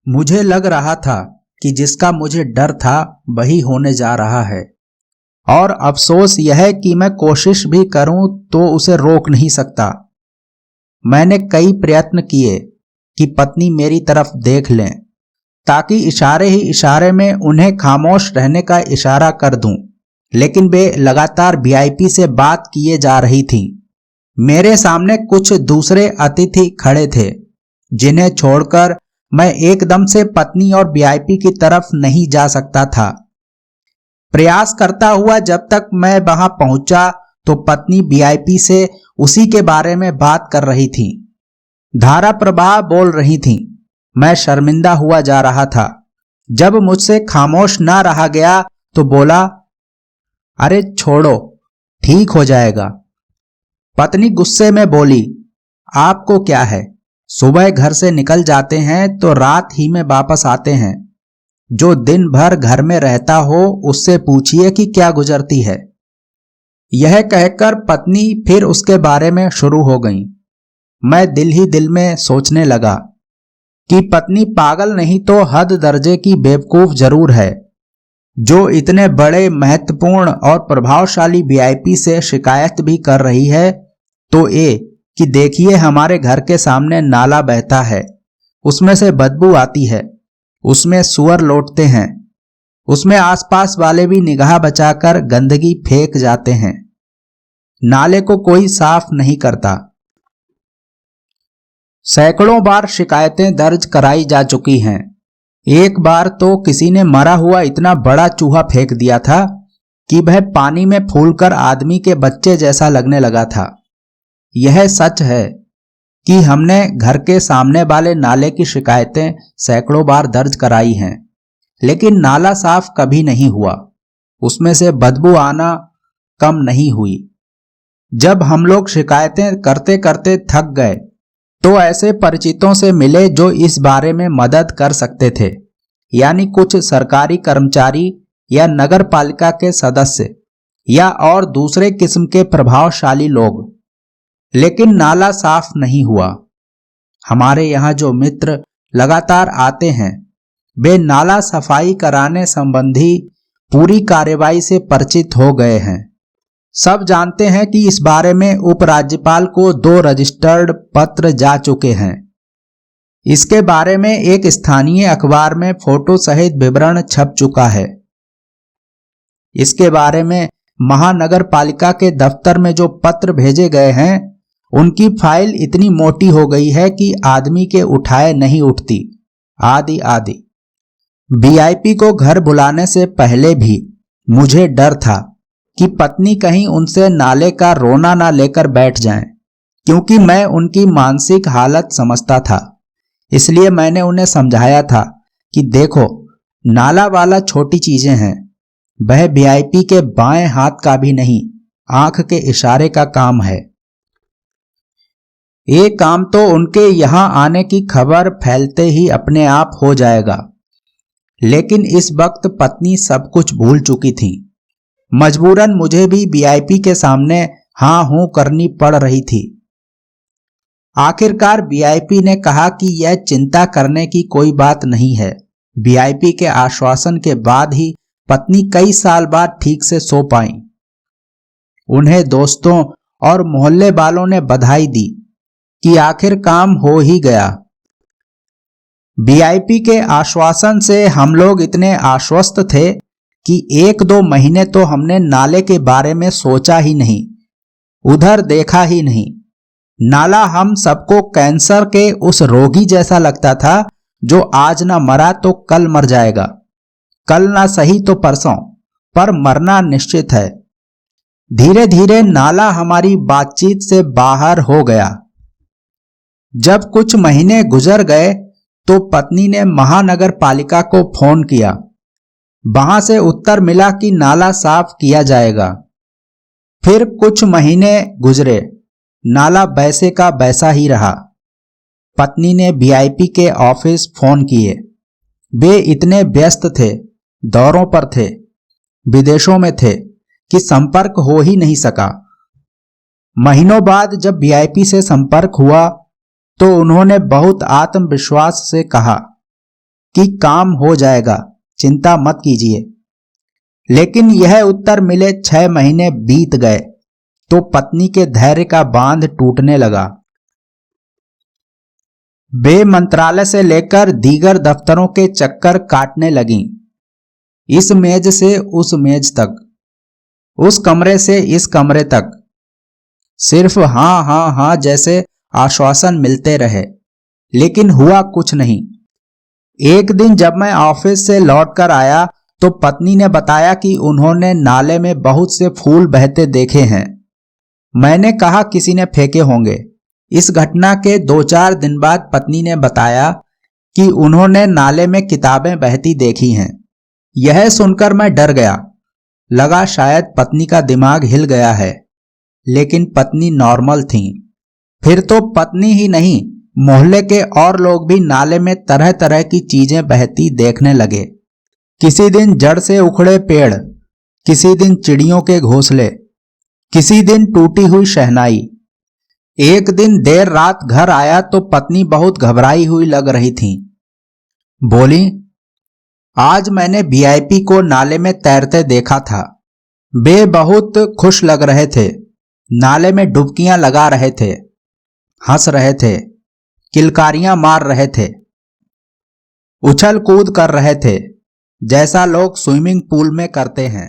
मुझे लग रहा था कि जिसका मुझे डर था वही होने जा रहा है, और अफसोस यह है कि मैं कोशिश भी करूं तो उसे रोक नहीं सकता। मैंने कई प्रयत्न किए कि पत्नी मेरी तरफ देख लें, ताकि इशारे ही इशारे में उन्हें खामोश रहने का इशारा कर दूं, लेकिन वे लगातार वीआईपी से बात किए जा रही थीं। मेरे सामने कुछ दूसरे अतिथि खड़े थे, जिन्हें छोड़कर मैं एकदम से पत्नी और वीआईपी की तरफ नहीं जा सकता था। प्रयास करता हुआ जब तक मैं वहां पहुंचा तो पत्नी वीआईपी से उसी के बारे में बात कर रही थी। धारा प्रवाह बोल रही थी। मैं शर्मिंदा हुआ जा रहा था। जब मुझसे खामोश ना रहा गया तो बोला, अरे छोड़ो, ठीक हो जाएगा। पत्नी गुस्से में बोली, आपको क्या है, सुबह घर से निकल जाते हैं तो रात ही में वापस आते हैं। जो दिन भर घर में रहता हो उससे पूछिए कि क्या गुजरती है। यह कहकर पत्नी फिर उसके बारे में शुरू हो गई। मैं दिल ही दिल में सोचने लगा कि पत्नी पागल नहीं तो हद दर्जे की बेवकूफ जरूर है, जो इतने बड़े महत्वपूर्ण और प्रभावशाली वीआईपी से शिकायत भी कर रही है। तो ये कि देखिए, हमारे घर के सामने नाला बहता है, उसमें से बदबू आती है, उसमें सुअर लौटते हैं, उसमें आसपास वाले भी निगाह बचाकर गंदगी फेंक जाते हैं। नाले को कोई साफ नहीं करता। सैकड़ों बार शिकायतें दर्ज कराई जा चुकी हैं। एक बार तो किसी ने मरा हुआ इतना बड़ा चूहा फेंक दिया था कि वह पानी में फूलकर आदमी के बच्चे जैसा लगने लगा था। यह सच है कि हमने घर के सामने वाले नाले की शिकायतें सैकड़ों बार दर्ज कराई हैं, लेकिन नाला साफ कभी नहीं हुआ, उसमें से बदबू आना कम नहीं हुई। जब हम लोग शिकायतें करते करते थक गए तो ऐसे परिचितों से मिले जो इस बारे में मदद कर सकते थे, यानी कुछ सरकारी कर्मचारी या नगर पालिका के सदस्य या और दूसरे किस्म के प्रभावशाली लोग। लेकिन नाला साफ नहीं हुआ। हमारे यहाँ जो मित्र लगातार आते हैं वे नाला सफाई कराने संबंधी पूरी कार्यवाही से परिचित हो गए हैं। सब जानते हैं कि इस बारे में उपराज्यपाल को 2 रजिस्टर्ड पत्र जा चुके हैं। इसके बारे में एक स्थानीय अखबार में फोटो सहित विवरण छप चुका है। इसके बारे में महानगर पालिका के दफ्तर में जो पत्र भेजे गए हैं उनकी फाइल इतनी मोटी हो गई है कि आदमी के उठाए नहीं उठती, आदि आदि। वीआईपी को घर बुलाने से पहले भी मुझे डर था कि पत्नी कहीं उनसे नाले का रोना ना लेकर बैठ जाएं, क्योंकि मैं उनकी मानसिक हालत समझता था। इसलिए मैंने उन्हें समझाया था कि देखो, नाला वाला छोटी चीजें हैं, वह वीआईपी के बाएं हाथ का भी नहीं, आंख के इशारे का काम है। ये काम तो उनके यहां आने की खबर फैलते ही अपने आप हो जाएगा। लेकिन इस वक्त पत्नी सब कुछ भूल चुकी थी। मजबूरन मुझे भी वीआईपी के सामने हाँ हूं करनी पड़ रही थी। आखिरकार वीआईपी ने कहा कि यह चिंता करने की कोई बात नहीं है। वीआईपी के आश्वासन के बाद ही पत्नी कई साल बाद ठीक से सो पाई। उन्हें दोस्तों और मोहल्ले वालों ने बधाई दी कि आखिर काम हो ही गया। वीआईपी के आश्वासन से हम लोग इतने आश्वस्त थे कि 1-2 महीने तो हमने नाले के बारे में सोचा ही नहीं, उधर देखा ही नहीं। नाला हम सबको कैंसर के उस रोगी जैसा लगता था जो आज ना मरा तो कल मर जाएगा, कल ना सही तो परसों, पर मरना निश्चित है। धीरे धीरे नाला हमारी बातचीत से बाहर हो गया। जब कुछ महीने गुजर गए तो पत्नी ने महानगर पालिका को फोन किया। वहां से उत्तर मिला कि नाला साफ किया जाएगा। फिर कुछ महीने गुजरे, नाला वैसे का वैसा ही रहा। पत्नी ने वीआईपी के ऑफिस फोन किए। वे इतने व्यस्त थे, दौरों पर थे, विदेशों में थे कि संपर्क हो ही नहीं सका। महीनों बाद जब वीआईपी से संपर्क हुआ तो उन्होंने बहुत आत्मविश्वास से कहा, कि काम हो जाएगा, चिंता मत कीजिए। लेकिन यह उत्तर मिले 6 महीने बीत गए तो पत्नी के धैर्य का बांध टूटने लगा। वे मंत्रालय से लेकर दीगर दफ्तरों के चक्कर काटने लगीं, इस मेज से उस मेज तक, उस कमरे से इस कमरे तक। सिर्फ हाँ हाँ हाँ जैसे आश्वासन मिलते रहे, लेकिन हुआ कुछ नहीं। एक दिन जब मैं ऑफिस से लौटकर आया तो पत्नी ने बताया कि उन्होंने नाले में बहुत से फूल बहते देखे हैं। मैंने कहा किसी ने फेंके होंगे। इस घटना के 2-4 दिन बाद पत्नी ने बताया कि उन्होंने नाले में किताबें बहती देखी हैं। यह सुनकर मैं डर गया, लगा शायद पत्नी का दिमाग हिल गया है, लेकिन पत्नी नॉर्मल थी। फिर तो पत्नी ही नहीं, मोहल्ले के और लोग भी नाले में तरह तरह की चीजें बहती देखने लगे। किसी दिन जड़ से उखड़े पेड़, किसी दिन चिड़ियों के घोंसले, किसी दिन टूटी हुई शहनाई। एक दिन देर रात घर आया तो पत्नी बहुत घबराई हुई लग रही थी। बोली, आज मैंने वीआईपी को नाले में तैरते देखा था। वे बहुत खुश लग रहे थे, नाले में डुबकियां लगा रहे थे, हंस रहे थे, किलकारियां मार रहे थे, उछल कूद कर रहे थे, जैसा लोग स्विमिंग पूल में करते हैं।